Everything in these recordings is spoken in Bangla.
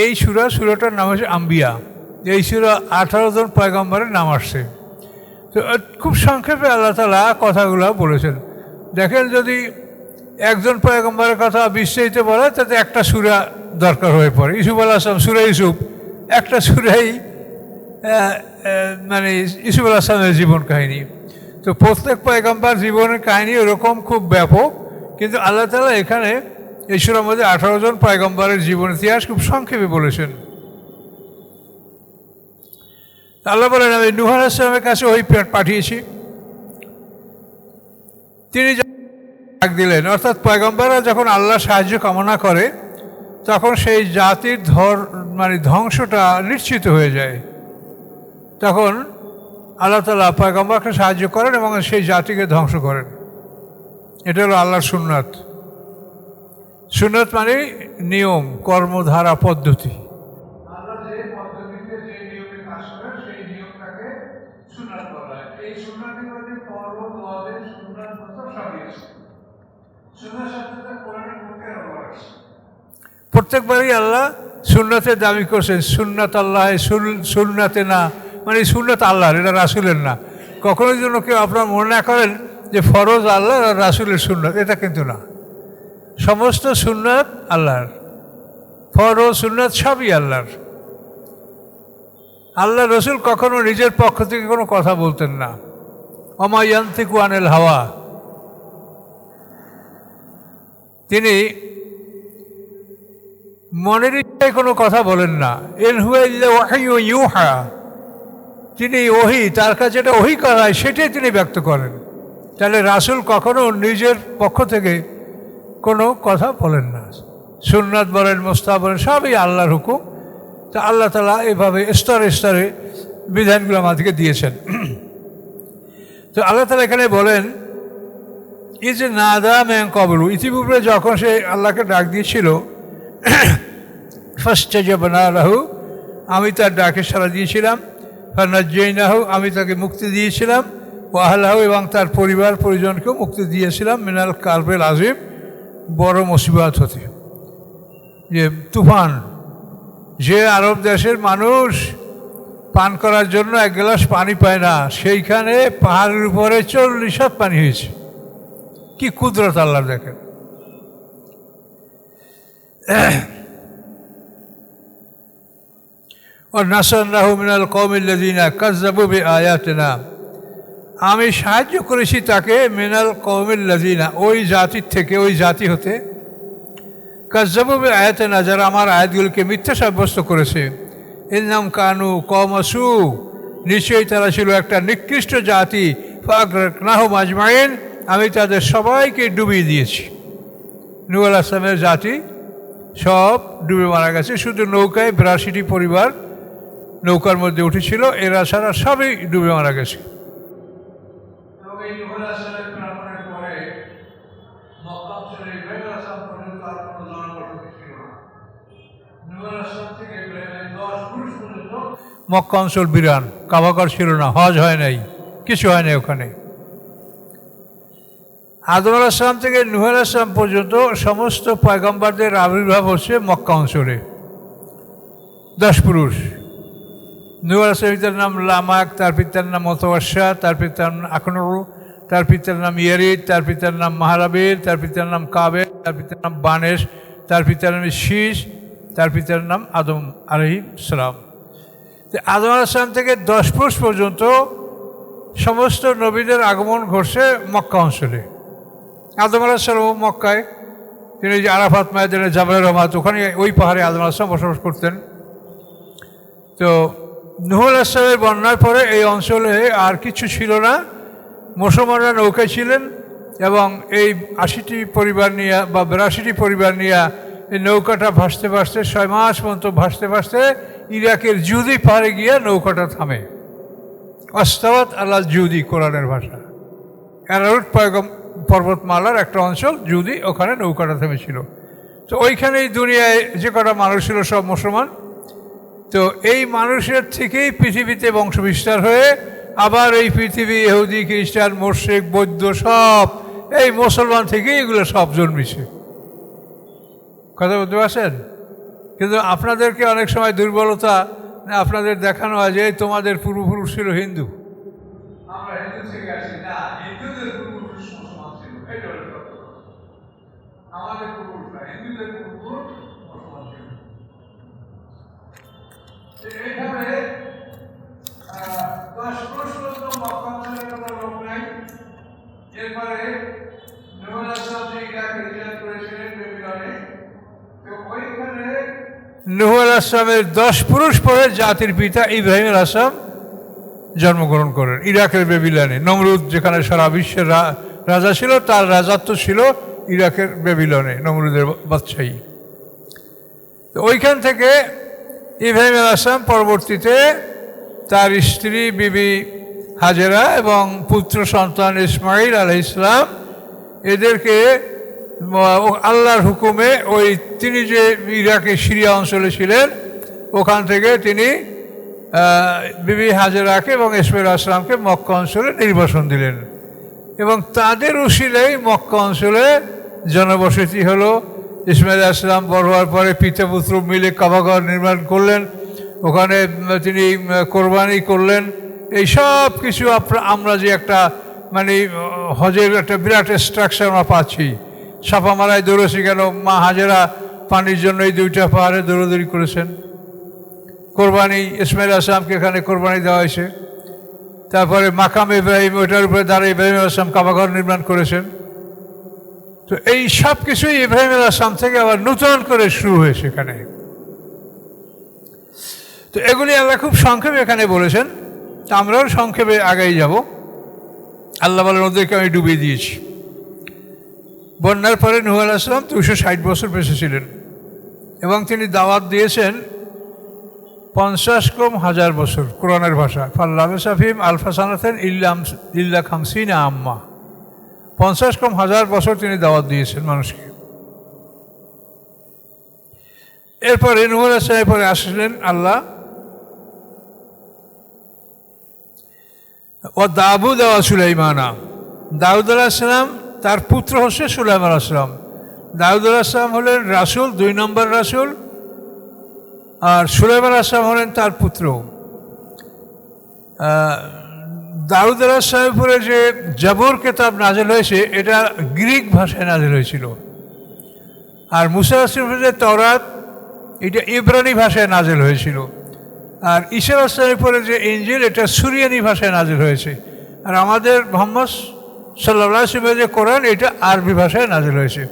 এই সূরাটার নাম হচ্ছে আম্বিয়া। এই সূরা 18 জন পয়গম্বরের নাম আসছে। তো খুব সংক্ষেপে আল্লাহ তাআলা কথাগুলো বলেছেন। দেখেন, যদি একজন পয়গম্বরের কথা বিস্তারিত বলে তাতে একটা সূরা দরকার হয়ে পড়ে। ইউসুফ আলাইহিস সালাম, সূরা ইউসুফ একটা সূরাই মানে ইউসুফ আলাইহিস সালামের জীবন কাহিনী। তো প্রত্যেক পয়গম্বর জীবনের কাহিনী ওরকম খুব ব্যাপক, কিন্তু আল্লাহ তাআলা এখানে এই সূরার মধ্যে 18 জন পয়গম্বরের জীবন ইতিহাস খুব সংক্ষেপে বলেছেন। আল্লাহ বলেন, আমি নূহ আলাইহিস সালামের কাছে ওই পাঠিয়েছি, তিনি ডাক দিলেন। অর্থাৎ পয়গম্বররা যখন আল্লাহ সাহায্য কামনা করে তখন সেই জাতির ধ্বংসটা নিশ্চিত হয়ে যায়। তখন আল্লাহ তাআলা পয়গম্বরকে সাহায্য করেন এবং সেই জাতিকে ধ্বংস করেন। এটা হলো আল্লাহর সুন্নাত। সুন্নাত মানে নিয়ম, কর্মধারা, পদ্ধতি। আল্লাহ যে পদ্ধতিতে যে নিয়মে কাজ করেন সেই নিয়মটাকে সুন্নাত বলা হয়। এই সুন্নাতের মধ্যে ফরজ, ওয়াজিব, সুন্নাত সবই আছে। সুন্নাত শব্দটা কোরআনের মধ্যে ব্যবহার আছে। প্রত্যেকবারই আল্লাহ সুন্নাতের দাবি করছেন। সুন্নাত আল্লাহ, সুন্নাতে না মানে সুন্নাত আল্লাহর, এটা রাসূলের না। কখনোই যেন কেউ আপনার মনে না করেন যে ফরজ আল্লাহর আর রাসূলের সুন্নাত, এটা কিন্তু না। সমস্ত সুন্নাত আল্লাহর, ফরজ সুন্নাত সবই আল্লাহর। আল্লাহ রসুল কখনো নিজের পক্ষ থেকে কোনো কথা বলতেন না। ওমা ইয়ানতিকু আনিল হাওয়া, তিনি মনের ইচ্ছায় কোনো কথা বলেন না। ইন হুয়া ইল্লা ওয়াহয়ু ইউহা, তিনি ওহী, তার কাছে যেটা ওহী করা হয় সেটাই তিনি ব্যক্ত করেন। তাহলে রাসূল কখনো নিজের পক্ষ থেকে কোনো কথা বলেন না। সুন্নাত বলেন, মুস্তাহাব বলেন, সবই আল্লাহর হুকুম। তা আল্লাহ তাআলা এভাবে স্তরে স্তরে বিধানগুলো আমাদেরকে দিয়েছেন। তো আল্লাহ তাআলা এখানে বলেন, এই যে নাদা মিন ক্বাবলু, ইতিপূর্বে যখন সে আল্লাহকে ডাক দিয়েছিল, ফাস্তাজাবনা লাহু, আমি তার ডাকে সাড়া দিয়েছিলাম। ফানাজ্জাইনাহু, আমি তাকে মুক্তি দিয়েছিলাম। ওয়া আহলাহু, এবং তার পরিবার পরিজনকেও মুক্তি দিয়েছিলাম। মিনাল কারবিল আযীম, বড় মুসিবত হতে। যে তুফান, যে আরব দেশের মানুষ পান করার জন্য এক গ্লাস পানি পায় না, সেইখানে পাহাড়ের উপরে 40 হাত পানি হয়েছে। কি কুদরত আল্লাহ দেখেন। নাসারনাহু মিনাল কওমিল্লাযিনা কাযযাবু বিআয়াতিনা, আমি সাহায্য করেছি তাকে মিনাল কওমিল্লাযিনা, ওই জাতির থেকে, ওই জাতি হতে, কাযযাবু বিআয়াতিনা, যারা আমার আয়াতগুলোকে মিথ্যা সাব্যস্ত করেছে। ইন্নাহুম কানু কওমান সূ, নিশ্চয়ই তারা ছিল একটা নিকৃষ্ট জাতি। ফাগরাকনাহুম আজমাইন, আমি তাদের সবাইকে ডুবিয়ে দিয়েছি। নূহ আলাইহিস সালামের জাতি সব ডুবে মারা গেছে। শুধু নৌকায় 82টি পরিবার নৌকার মধ্যে উঠেছিল, এরা ছাড়া সবই ডুবে মারা গেছে। মক্কা অঞ্চল বিরান, কাবাঘর ছিল না, হজ হয় নাই, কিছু হয় নাই ওখানে। আদম আলাইহিস সালাম থেকে নূহ আলাইহিস সালাম পর্যন্ত সমস্ত পয়গম্বরদের আবির্ভাব হচ্ছে মক্কা অঞ্চলে। 10 পুরুষ। নূহ আলাইহিস সালামের পিতার নাম লামাক, তার পিতার নাম মুতাওয়াশা, তার পিতার নাম আকনরু, তার পিতার নাম ইয়ারিদ, তার পিতার নাম মাহারাবির, তার পিতার নাম কাবের, তার পিতার নাম বানেশ, তার পিতার নাম শীষ, তার পিতার নাম আদম আলাইহিস সালাম। আদম আলাইহিস সালাম থেকে 10 পুরুষ পর্যন্ত সমস্ত নবীদের আগমন ঘটছে মক্কা অঞ্চলে। আদম আলাইহিস সালাম মক্কায়, তিনি যে আরাফাত ময়দানে জাবালে রহমাত, ওখানে ওই পাহাড়ে আদম আলাইহিস সালাম বসবাস করতেন। তো নূহ আলাইহিস সালামের বন্যার পরে এই অঞ্চলে আর কিছু ছিল না। মুসলমানরা নৌকায় ছিলেন এবং এই 80টি পরিবার নিয়ে বা 82টি পরিবার নিয়ে এই নৌকাটা ভাসতে ভাসতে 6 মাস পর্যন্ত ভাসতে ভাসতে ইরাকের জুদি পাহাড়ে গিয়ে নৌকাটা থামে। আস্তাওয়াত আলাল জুদি, কোরআনের ভাষা। অ্যারাউট পর্বতমালার একটা অঞ্চল জুদি, ওখানে নৌকাটা থেমেছিল। তো ওইখানেই দুনিয়ায় যে কটা মানুষ ছিল সব মুসলমান। তো এই মানুষের থেকেই পৃথিবীতে বংশ বিস্তার হয়ে আবার এই পৃথিবী ইহুদি, খ্রিস্টান, মুশরিক, বৌদ্ধ সব এই মুসলমান থেকেই এগুলো সব জন্মেছে। কথা বলতে পারছেন? কিন্তু আপনাদেরকে অনেক সময় দুর্বলতা আপনাদের দেখানো হয় যে তোমাদের পূর্বপুরুষ ছিল হিন্দু, আমরা হিন্দু থেকে আসি না, হিন্দুদের পূর্বপুরুষ মুসলমান ছিল, এটা হলো সত্য। আমাদের পূর্বপুরুষ না, হিন্দুদের পূর্বপুরুষ মুসলমান ছিল। এইভাবে 10 প্রশ্ন মক্কা অঞ্চলের কোনো লোক নাই। এরপরে নূহ আলাইহিসসালাম যে ইরাকে হিজরত করেছিলেন বেবিলনে, তো ওইখানে নূহ আলাইহিসসালামের 10 পুরুষ পরে জাতির পিতা ইব্রাহিম আলাইহিসসালাম জন্মগ্রহণ করেন ইরাকের বেবিলনে। নমরুদ যেখানে সারা বিশ্বের রাজা ছিল, তার রাজত্ব ছিল ইরাকের বেবিলনে, নমরুদের বাদশাহী। তো ওইখান থেকে ইব্রাহিম আলাইহিসসালাম পরবর্তীতে তার স্ত্রী বিবি হাজেরা এবং পুত্র সন্তান ইসমাইল আলাইহিসসালাম এদেরকে আল্লাহর হুকুমে ওই তিনি যে ইরাকের সিরিয়া অঞ্চলে ছিলেন ওখান থেকে তিনি বিবি হাজেরাকে এবং ইসমাইল আলাইহিসসালামকে মক্কা অঞ্চলে নির্বাসন দিলেন এবং তাদের উসিলেই মক্কা অঞ্চলে জনবসতি হলো। ইসমাইল আলাইহিসসালাম বড় হওয়ার পরে পিতা পুত্র মিলে কাবাঘর নির্মাণ করলেন, ওখানে তিনি কোরবানি করলেন। এই সব কিছু আমরা যে একটা মানে হজের একটা বিরাট স্ট্রাকচার আমরা পাচ্ছি। সাফা মারায় দৌড়েছি কেন? মা হাজেরা পানির জন্য এই 2টা পাহাড়ে দৌড়াদৌড়ি করেছেন। কোরবানি ইসমাইল আলাইহিসসালামকে এখানে কোরবানি দেওয়া হয়েছে। তারপরে মাকাম ইব্রাহিম, ওইটার উপরে দাঁড়িয়ে ইব্রাহিম আলাইহিসসালাম কাবাঘর নির্মাণ করেছেন। তো এই সব কিছুই ইব্রাহিম আলাইহিসসালাম থেকে আবার নূতন করে শুরু হয়েছে এখানে। তো এগুলি আল্লাহ খুব সংক্ষেপে এখানে বলেছেন, আমরাও সংক্ষেপে আগেই যাব। আল্লাহ বলেন ওদেরকে আমি ডুবিয়ে দিয়েছি। বন্যার পরে নূহ আলাইহিসসালাম 260 বছর বেঁচে ছিলেন এবং তিনি দাওয়াত দিয়েছেন 50 বছর। কোরআনের ভাষা ফাল্লাবিসা ফিহিম আলফা সানাতান ইল্লা খামসিনা আম্মা, 50 বছর তিনি দাওয়াত দিয়েছেন মানুষকে। এরপরে নূহ আলাইহিসসালামের পরে আসলেন আল্লাহ ও দাউদ ওয়া সুলাইমানা। দাউদ আলাইহিসসালাম তার পুত্র হচ্ছে সুলাইমান আলাইহিসসালাম। দাউদ আলাইহিসসালাম হলেন রাসূল, 2 নম্বর রাসূল, আর সুলাইমান আলাইহিসসালাম হলেন তার পুত্র। দাউদ আলাইহিসসালামের উপরে যে জাবুর কিতাব নাযিল হয়েছে এটা গ্রিক ভাষায় নাযিল হয়েছিল, আর মুসা আলাইহিসসালামের যে তাওরাত এটা ইব্রানি ভাষায় নাযিল হয়েছিল, আর ঈসা আলাইহিসসালামের উপরে যে ইনজিল এটা সুরিয়ানি ভাষায় নাযিল হয়েছে, আর আমাদের মুহাম্মদ সাল্লাল্লাহু আলাইহি ওয়াসাল্লামের যে কোরআন এটা আরবি ভাষায় নাযিল হয়েছে।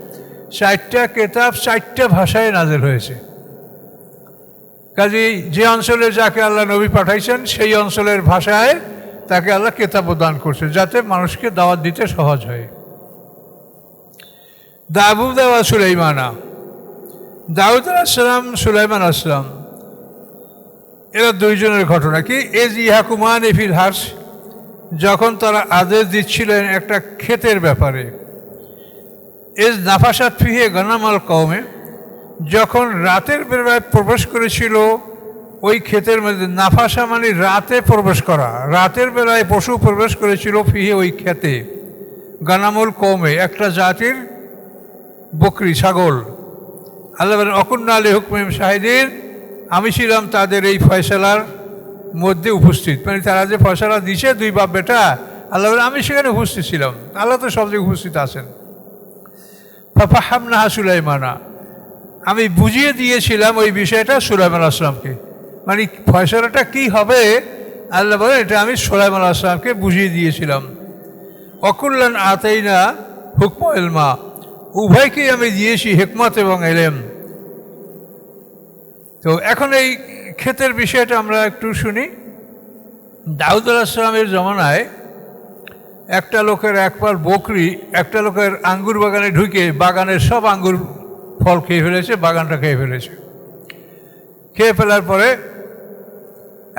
4টা কিতাব 4টা ভাষায় নাযিল হয়েছে। কাজেই যে অঞ্চলে যাকে আল্লাহ নবী পাঠাইছেন সেই অঞ্চলের ভাষায় তাকে আল্লাহ কিতাব দান করছে যাতে মানুষকে দাওয়াত দিতে সহজ হয়। দাউদ ওয়া সুলাইমানা, দাউদ আলাইহিসসালাম সুলাইমান আলাইহিসসালাম এরা 2 জনের ঘটনা। কি এজ ইয়াকুমান ফিল হার্স, যখন তারা আদেশ দিচ্ছিলেন একটা ক্ষেতের ব্যাপারে। এজ নাফাসাত ফিহে গনামাল কওমে, যখন রাতের বেলায় প্রবেশ করেছিল ওই ক্ষেতের মধ্যে। নাফাসা মানে রাতে প্রবেশ করা, রাতের বেলায় পশু প্রবেশ করেছিল ফিহে ওই ক্ষেতে। গনামুল কওমে একটা জাতির বকরি ছাগল। আল্লাহ বলেন অকুন্না আলী হুকমিম শাহিদিন, আমি ছিলাম তাদের এই ফয়সালার মধ্যে উপস্থিত। মানে তারা যে ফয়সালা দিছে 2 বাপ বেটা, আল্লাহ বলেন আমি সেখানে উপস্থিত ছিলাম। আল্লাহ তো সব জায়গায় উপস্থিত আছেন। ফাফাহামনাহা সুলাইমানা, আমি বুঝিয়ে দিয়েছিলাম ওই বিষয়টা সুলাইমান আলাইহিসসালামকে। মানে ফয়সালাটা কি হবে আল্লাহ বলেন এটা আমি সুলাইমান আলাইহিসসালামকে বুঝিয়ে দিয়েছিলাম। অকুল্লান আতাইনা হুকম ইলমা, উভয়কেই আমি দিয়েছি হিকমত এবং ইলম। তো এখন এই ক্ষেতের বিষয়টা আমরা একটু শুনি। দাউদ আলাইহিসসালামের জমানায় একটা লোকের একবার বকরি একটা লোকের আঙ্গুর বাগানে ঢুকে বাগানের সব আঙ্গুর ফল খেয়ে ফেলেছে, বাগানটা খেয়ে ফেলেছে। খেয়ে ফেলার পরে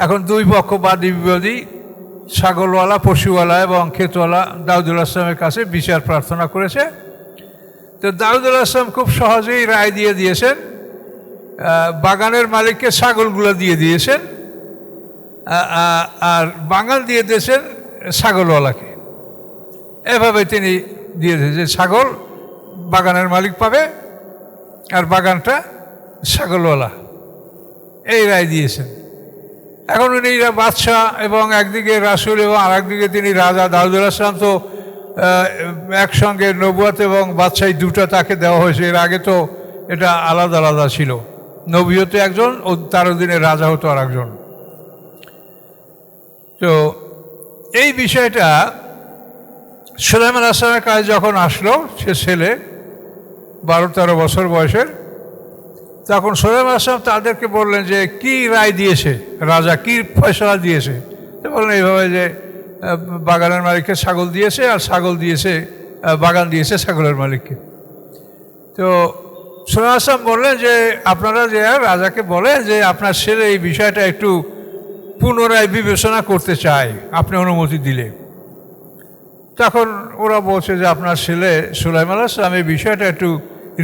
এখন 2 পক্ষ বাদী বিবাদী, ছাগলওয়ালা, পশুওয়ালা এবং ক্ষেতওয়ালা দাউদ আলাইহিসসালামের কাছে বিচার প্রার্থনা করেছে। তো দাউদ আলাইহিসসালাম খুব সহজেই রায় দিয়ে দিয়েছেন, বাগানের মালিককে ছাগলগুলো দিয়ে দিয়েছেন আর বাগান দিয়ে দিয়েছেন ছাগলওয়ালাকে। এভাবে তিনি দিয়ে দিয়েছেন যে ছাগল বাগানের মালিক পাবে আর বাগানটা ছাগলওয়ালা, এই রায় দিয়েছেন। এখন উনি বাদশাহ এবং একদিকে রাসূল এবং আর একদিকে তিনি রাজা। দাউদ আলাইহিস সালাম তো একসঙ্গে নবুয়ত এবং বাদশাহী দুটো তাকে দেওয়া হয়েছে। এর আগে তো এটা আলাদা আলাদা ছিল। নবী হতো একজন, ও তার অধীনে রাজা হতো আর একজন। তো এই বিষয়টা সুলাইমান আলাইহিস সালামের কাছে যখন আসলো, সে ছেলে 12-13 বছর বয়সের, তখন সুলাইমান আলাইহিস সালাম তাদেরকে বললেন যে কি রায় দিয়েছে রাজা, কি ফয়সালা দিয়েছে। তো বললেন এইভাবে যে বাগানের মালিককে ছাগল দিয়েছে, আর ছাগল দিয়েছে, বাগান দিয়েছে ছাগলের মালিককে। তো সুলাইমান আলাইহিস সালাম বললেন যে আপনারা যে রাজাকে বলেন যে আপনার ছেলে এই বিষয়টা একটু পুনরায় বিবেচনা করতে চায়, আপনি অনুমতি দিলে। তখন ওরা বলছে যে আপনার ছেলে সুলাইমান আলাইহিস সালাম এই বিষয়টা একটু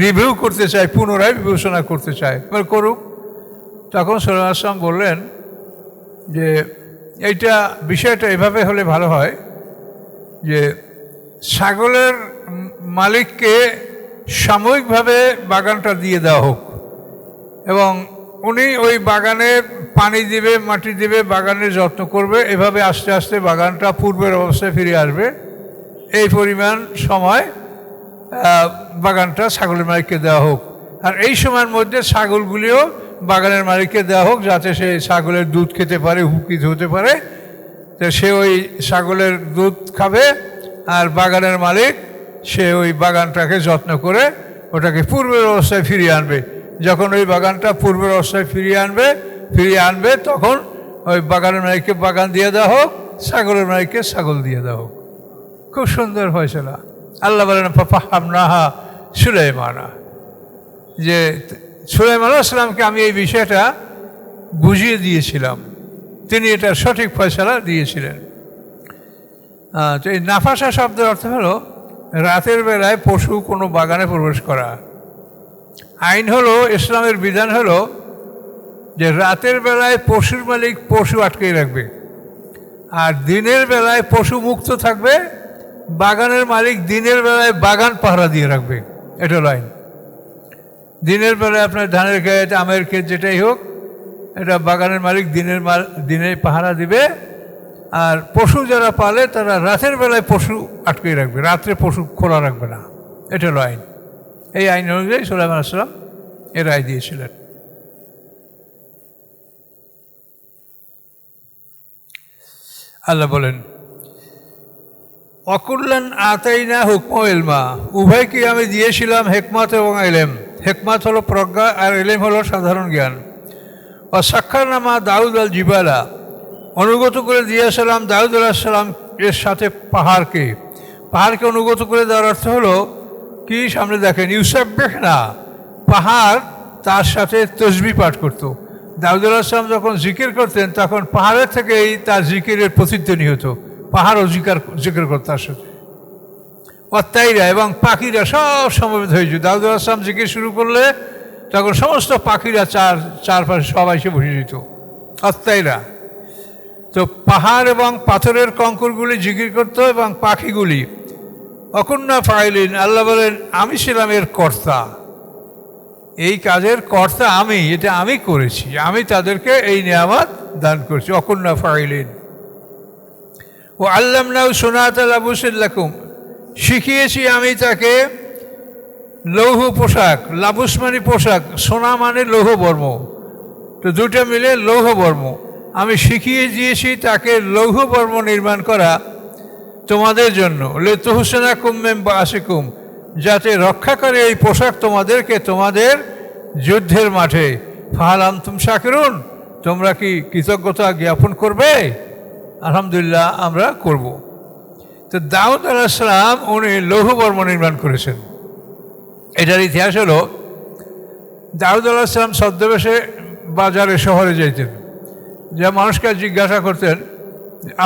রিভিউ করতে চায়, পুনরায় বিবেচনা করতে চায়, করুক। তখন সুলাইমান আলাইহিস সালাম বললেন যে এইটা বিষয়টা এভাবে হলে ভালো হয় যে ছাগলের মালিককে সাময়িকভাবে বাগানটা দিয়ে দেওয়া হোক, এবং উনি ওই বাগানে পানি দিবে, মাটি দিবে, বাগানের যত্ন করবে। এভাবে আস্তে আস্তে বাগানটা পূর্বের অবস্থায় ফিরে আসবে। এই পরিমাণ সময় বাগানটা ছাগলের মালিককে দেওয়া হোক, আর এই সময়ের মধ্যে ছাগলগুলিও বাগানের মালিককে দেওয়া হোক, যাতে সে ছাগলের দুধ খেতে পারে, উপকৃত হতে পারে। তো সে ওই ছাগলের দুধ খাবে, আর বাগানের মালিক সে ওই বাগানটাকে যত্ন করে ওটাকে পূর্বের অবস্থায় ফিরিয়ে আনবে। যখন ওই বাগানটা পূর্বের অবস্থায় ফিরিয়ে আনবে তখন ওই বাগানের মালিককে বাগান দিয়ে দেওয়া হোক, ছাগলের মালিককে ছাগল দিয়ে দেওয়া হোক। খুব সুন্দর হয়েছিল। আল্লাহ বলেন ফাফাহামনাহা সুলাইমানা, যে সুলাইমান আলাইহিস সালামকে আমি এই বিষয়টা বুঝিয়ে দিয়েছিলাম, তিনি এটা সঠিক ফয়সালা দিয়েছিলেন। তো এই নাফাসা শব্দের অর্থ হলো রাতের বেলায় পশু কোনো বাগানে প্রবেশ করা। আইন হলো, ইসলামের বিধান হলো যে রাতের বেলায় পশুর মালিক পশু আটকে রাখবে, আর দিনের বেলায় পশু মুক্ত থাকবে। বাগানের মালিক দিনের বেলায় বাগান পাহারা দিয়ে রাখবে। এটা হলো আইন। দিনের বেলায় আপনার ধানের ক্ষেত, আমের ক্ষেত, যেটাই হোক, এটা বাগানের মালিক দিনে পাহারা দিবে, আর পশু যারা পালে তারা রাতের বেলায় পশু আটকে রাখবে, রাত্রে পশু খোলা রাখবে না। এটা হলো আইন। এই আইন অনুযায়ী সুলাইমান আলাইহিস সালাম এর রায় দিয়েছিলেন। আল্লাহ বলেন অকুল্লান আতাইনা হুকম ইলমা, উভয়কে আমি দিয়েছিলাম হেকমত এবং এলেম। হেকমত হলো প্রজ্ঞা, আর এলেম হলো সাধারণ জ্ঞান। ও সাক্ষারনামা দাউদ আল জিবালা, অনুগত করে দিয়েছিলাম দাউদ আলাইহিস সালাম এর সাথে পাহাড়কে। পাহাড়কে অনুগত করে দেওয়ার অর্থ হলো কি, সামনে দেখেন, ইউসাব্বিহ না, পাহাড় তার সাথে তসবিহ পাঠ করত। দাউদ আলাইহিস সালাম যখন জিকির করতেন তখন পাহাড়ের থেকেই তার জিকিরের প্রতিধ্বনি হতো, পাহাড়ও জিকির করত তার সাথে। অত্যাইরা এবং পাখিরা সব সমবেত হয়েছে। দাউদ আলাইহিস সালাম জিকির শুরু করলে তখন সমস্ত পাখিরা চারপাশে সবাই এসে বসে যেত, অত্যাইরা। তো পাহাড় এবং পাথরের কঙ্করগুলি জিকির করত, এবং পাখিগুলি। অকুন্না ফাইলিন, আল্লাহ বলেন আমি ছিলাম এর কর্তা, এই কাজের কর্তা আমি, এটা আমি করেছি, আমি তাদেরকে এই নিয়ামত দান করছি। অকুন্না ফাইলিন। ও আল্লামনাহু সুনাতা লাবুসিল লাকুম, শিখিয়েছি আমি তাকে লৌহ পোশাক। লাবুস মানে পোশাক, সোনা মানে লৌহ বর্ম, তো দুটো মিলে লৌহ বর্ম। আমি শিখিয়ে দিয়েছি তাকে লৌহ বর্ম নির্মাণ করা তোমাদের জন্য। লিতুহসিনা কুম্মিন বাসিকুম, যাতে রক্ষা করে এই পোশাক তোমাদেরকে তোমাদের যুদ্ধের মাঠে। ফাহাল আনতুম শাকিরুন, তোমরা কি কৃতজ্ঞতা জ্ঞাপন করবে? আলহামদুলিল্লাহ, আমরা করব। তো দাউদ আলাইহিস সালাম উনি লৌহ বর্ম নির্মাণ করেছেন। এটার ইতিহাস হলো, দাউদ আলাইহিস সালাম ছদ্মবেশে বাজারে শহরে যাইতেন, যা মানুষকে জিজ্ঞাসা করতেন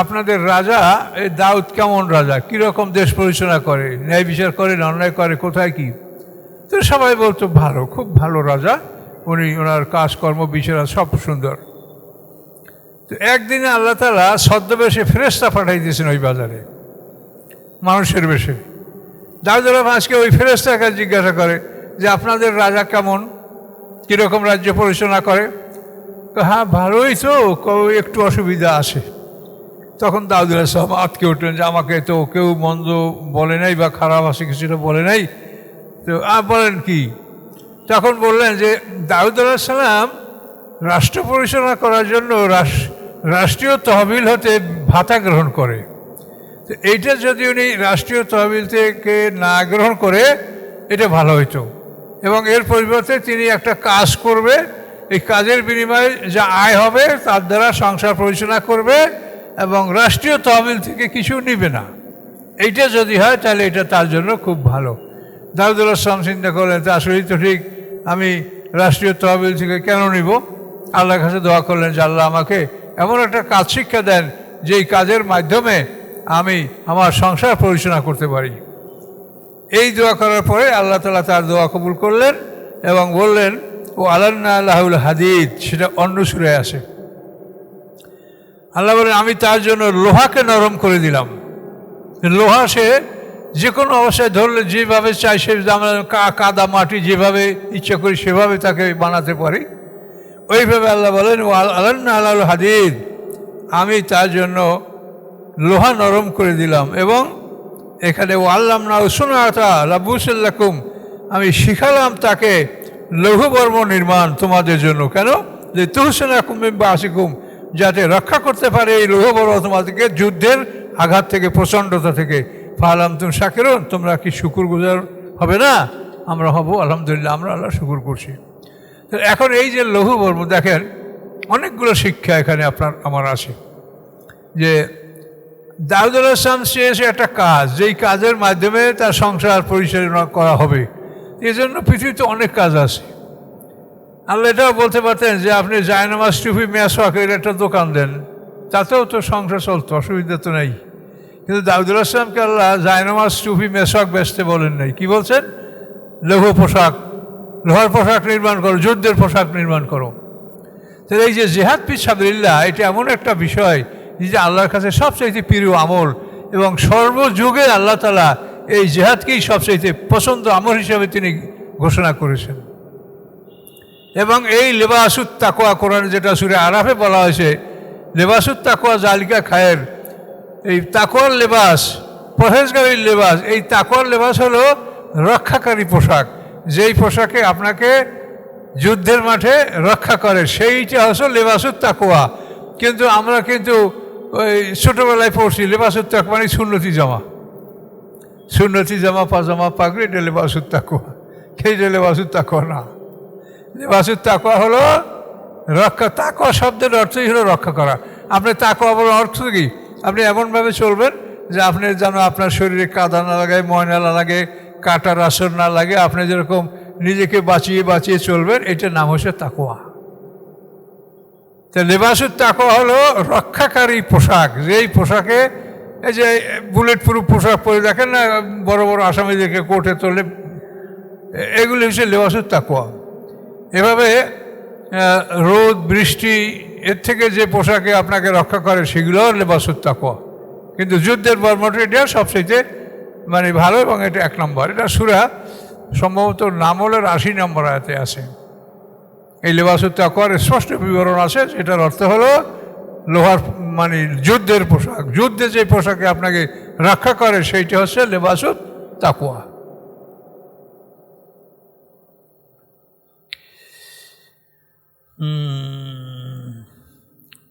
আপনাদের রাজা এই দাউদ কেমন রাজা, কীরকম দেশ পরিচালনা করে, ন্যায় বিচার করে না অন্যায় করে, কোথায় কি। তো সবাই বলতো ভালো, খুব ভালো রাজা উনি, ওনার কাজকর্ম বিচার সব সুন্দর। তো একদিনে আল্লাহ তাআলা ছদ্মবেশে ফেরেশতা পাঠাই দিয়েছেন ওই বাজারে মানুষের বেশে। দাউদ আলাইহিস আজকে ওই ফেরেশতাকে জিজ্ঞাসা করে যে আপনাদের রাজা কেমন, কীরকম রাজ্য পরিচালনা করে? হ্যাঁ ভালোই তো, একটু অসুবিধা আছে। তখন দাউদ আলাইহিসসালাম আটকে উঠলেন যে আমাকে তো কেউ মন্দ বলে নাই বা খারাপ আছে কিছুটা বলে নাই, তো বলেন কি? তখন বললেন যে দাউদ আলাইহিসসালাম রাষ্ট্র পরিচালনা করার জন্য রাষ্ট্রীয় তহবিল হতে ভাতা গ্রহণ করে। তো এইটা যদি উনি রাষ্ট্রীয় তহবিল থেকে না গ্রহণ করে এটা ভালো হইতো, এবং এর পরিবর্তে তিনি একটা কাজ করবে, এই কাজের বিনিময়ে যা আয় হবে তার দ্বারা সংসার পরিচালনা করবে এবং রাষ্ট্রীয় তহবিল থেকে কিছু নিবে না। এইটা যদি হয় তাহলে এটা তার জন্য খুব ভালো। দাউদ আলাইহিসসালাম চিন্তা করলেন তা আসলেই তো ঠিক, আমি রাষ্ট্রীয় তহবিল থেকে কেন নিব? আল্লাহর কাছে দোয়া করলেন যে আল্লাহ আমাকে এমন একটা কাজ শিক্ষা দেন যেই কাজের মাধ্যমে আমি আমার সংসার পরিচালনা করতে পারি। এই দোয়া করার পরে আল্লাহ তাআলা তার দোয়া কবুল করলেন এবং বললেন ও আলান্না লাহুল হাদিদ, সেটা অন্য সূরায় আছে। আল্লাহ বলেন আমি তার জন্য লোহাকে নরম করে দিলাম। লোহা সে যে কোনো অবস্থায় ধরলে যেভাবে চাই সে, আমরা কাদা মাটি যেভাবে ইচ্ছা করি সেভাবে তাকে বানাতে পারি, ওইভাবে আল্লাহ বলেন ও আলান্না লাহুল হাদিদ, আমি তার জন্য লোহা নরম করে দিলাম। এবং এখানে ও আল্লামনা সুন্নাতা লাবুসাল্লাকুম, আমি শিখালাম তাকে লৌহবর্ম নির্মাণ তোমাদের জন্য। কেন? যে তুহসিনাকুম মিন বাসিকুম, যাতে রক্ষা করতে পারে এই লৌহবর্ম তোমাদেরকে যুদ্ধের আঘাত থেকে, প্রচণ্ডতা থেকে। ফালাম তুম শাকিরুন, তোমরা কি শুকুরগুজার হবে না? আমরা হব, আলহামদুলিল্লাহ, আমরা আল্লাহ শুকুর করছি। তো এখন এই যে লৌহবর্ম, দেখেন অনেকগুলো শিক্ষা এখানে আমার আছে। যে দাউদ আলাইহিসসালাম চেয়েছে একটা কাজ, যেই কাজের মাধ্যমে তার সংসার পরিচালনা করা হবে। এই জন্য পৃথিবীতে অনেক কাজ আছে। আল্লাহ এটাও বলতে পারতেন যে আপনি জায়নামাজ, টুপি, মেসওয়াকের একটা দোকান দেন, তাতেও তো সংসার চলতো, অসুবিধা তো নেই। কিন্তু দাউদ আলাইহিসসালামকে আল্লাহ জায়নামাজ, টুপি, মেসওয়াক বেচতে বলেন নাই। কি বলছেন? লৌহ পোশাক, লোহার পোশাক নির্মাণ করো, যুদ্ধের পোশাক নির্মাণ করো। তাহলে এই যে জিহাদ ফি সাবিলিল্লাহ, এটা এমন একটা বিষয় যে আল্লাহর কাছে সবচাইতে প্রিয় আমল, এবং সর্বযুগে আল্লাহ তাআলা এই জিহাদকেই সবচাইতে পছন্দ আমল হিসাবে তিনি ঘোষণা করেছেন। এবং এই লেবাসুত তাকওয়া, কোরআন যেটা সূরা আরাফে বলা হয়েছে, লেবাসুত তাকওয়া জালিকা খায়ের, এই তাকওয়ার লেবাস, পরহেজগারীর লেবাস, এই তাকওয়ার লেবাস হলো রক্ষাকারী পোশাক, যেই পোশাকে আপনাকে যুদ্ধের মাঠে রক্ষা করে, সেইটা হচ্ছে লেবাসুত তাকওয়া। কিন্তু আমরা কিন্তু ওই ছোটোবেলায় পড়ছি লেবাসুত তাকওয়া মানে সুন্নতি জামা, সুন্নতি জামা, পাজামা, পাগড়ি, এটা লেবাসুত তাকওয়া। সেইটা লেবাসুত তাকওয়া না। লেবাসুত তাকওয়া হলো রক্ষা। তাকওয়া শব্দের অর্থই হলো রক্ষা করা। আপনি তাকওয়া বলার অর্থ কি? আপনি এমনভাবে চলবেন যে আপনি যেন আপনার শরীরে কাদা না লাগে, ময়লা না লাগে, কাটার আসর না লাগে, আপনি যেরকম নিজেকে বাঁচিয়ে বাঁচিয়ে চলবেন, এটার নাম হচ্ছে তাকওয়া। তো লেবাসুত তাকওয়া হলো রক্ষাকারী পোশাক, যেই পোশাকে এই যে বুলেট প্রুফ পোশাক পরে দেখেন না বড় বড় আসামিদেরকে কোর্টে তোলে, এগুলি হচ্ছে লেবাসুত তাকওয়া। এভাবে রোদ বৃষ্টি এর থেকে যে পোশাকে আপনাকে রক্ষা করে সেগুলো লেবাসুত তাকওয়া। কিন্তু যুদ্ধের বর্মটা এটা সবচেয়ে মানে ভালো, এবং এটা 1 নম্বর। এটা সূরা সম্ভবত নামলের 80 নম্বর আয়াতে আছে। এই লেবাসুত তাকওয়ার স্পষ্ট বিবরণ আছে, যেটার অর্থ হলো লোহার মানে যুদ্ধের পোশাক, যুদ্ধে যে পোশাকে আপনাকে রক্ষা করে সেইটা হচ্ছে লেবাসুত তাকওয়া।